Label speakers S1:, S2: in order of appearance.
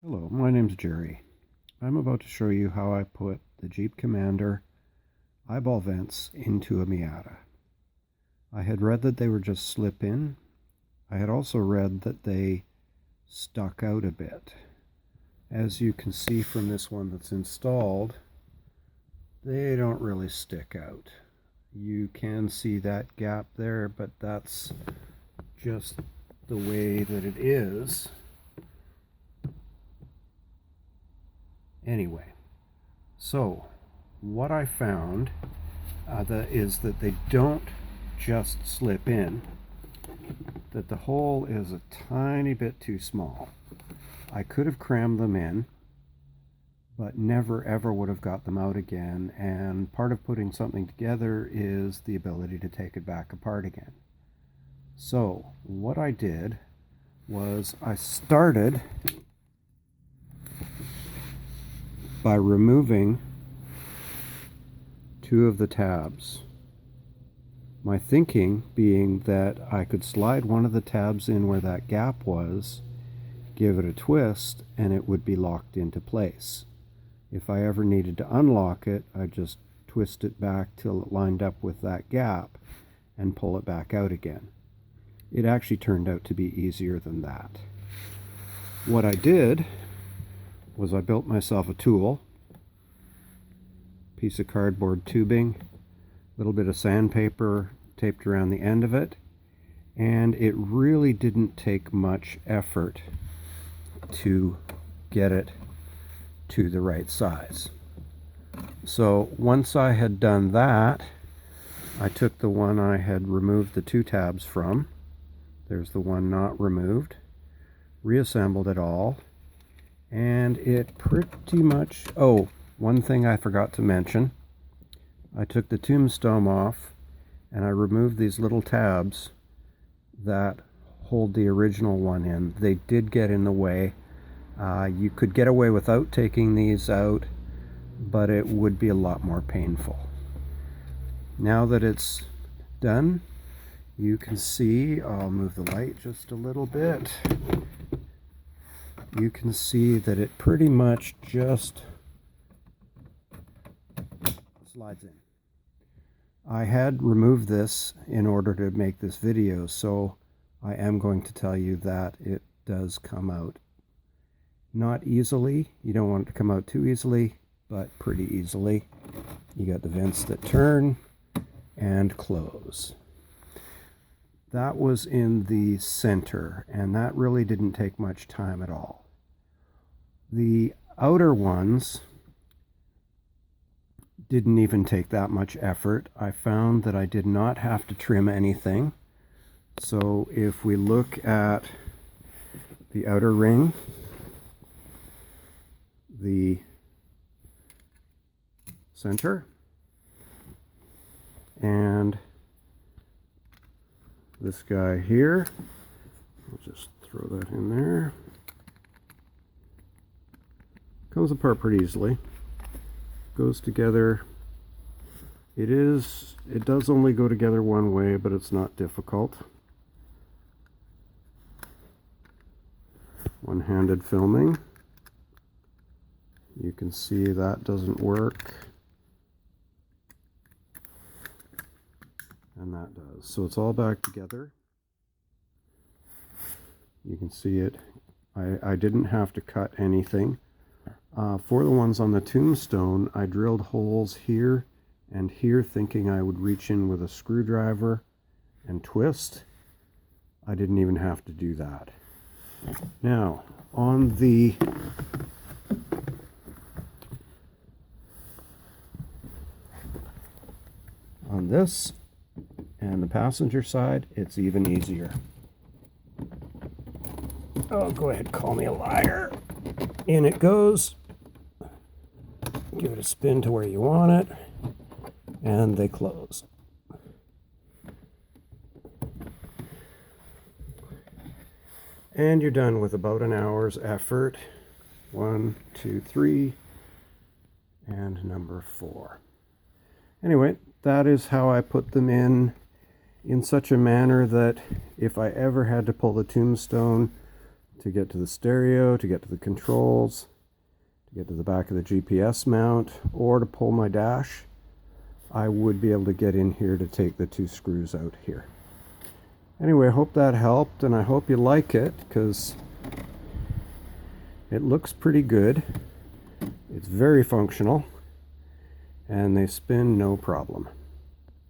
S1: Hello, my name's Jerry. I'm about to show you how I put the Jeep Commander eyeball vents into a Miata. I had read that they were just slip-in. I had also read that they stuck out a bit. As you can see from this one that's installed, they don't really stick out. You can see that gap there, but that's just the way that it is. Anyway, so what I found is that they don't just slip in, that the hole is a tiny bit too small. I could have crammed them in, but never ever would have got them out again, and part of putting something together is the ability to take it back apart again. So what I did was I started by removing two of the tabs. My thinking being that I could slide one of the tabs in where that gap was, give it a twist, and it would be locked into place. If I ever needed to unlock it, I'd just twist it back till it lined up with that gap and pull it back out again. It actually turned out to be easier than that. What I did was I built myself a tool, piece of cardboard tubing, a little bit of sandpaper taped around the end of it, and it really didn't take much effort to get it to the right size. So once I had done that, I took the one I had removed the two tabs from, there's the one not removed, reassembled it all, and it pretty much, oh, one thing I forgot to mention, I took the tombstone off and I removed these little tabs that hold the original one in. They did get in the way. You could get away without taking these out, but it would be a lot more painful. Now that it's done, you can see, I'll move the light just a little bit. You can see that it pretty much just slides in. I had removed this in order to make this video, so I am going to tell you that it does come out. Not easily, you don't want it to come out too easily, but pretty easily. You got the vents that turn and close. That was in the center, and that really didn't take much time at all. The outer ones didn't even take that much effort. I found that I did not have to trim anything. So if we look at the outer ring, the center, and this guy here, I'll just throw that in there. Comes apart pretty easily. Goes together. It does only go together one way, but it's not difficult. One-handed filming. You can see that doesn't work. And that does. So it's all back together. You can see it. I didn't have to cut anything. For the ones on the tombstone, I drilled holes here and here thinking I would reach in with a screwdriver and twist. I didn't even have to do that. Now, on this and the passenger side, it's even easier. Oh, go ahead, call me a liar. In it goes. Give it a spin to where you want it, and they close. And you're done with about an hour's effort. 1, 2, 3, and number 4. Anyway, that is how I put them in such a manner that if I ever had to pull the tombstone to get to the stereo, to get to the controls, to get to the back of the GPS mount, or to pull my dash, I would be able to get in here to take the 2 screws out here. Anyway, I hope that helped, and I hope you like it, because it looks pretty good. It's very functional, and they spin no problem.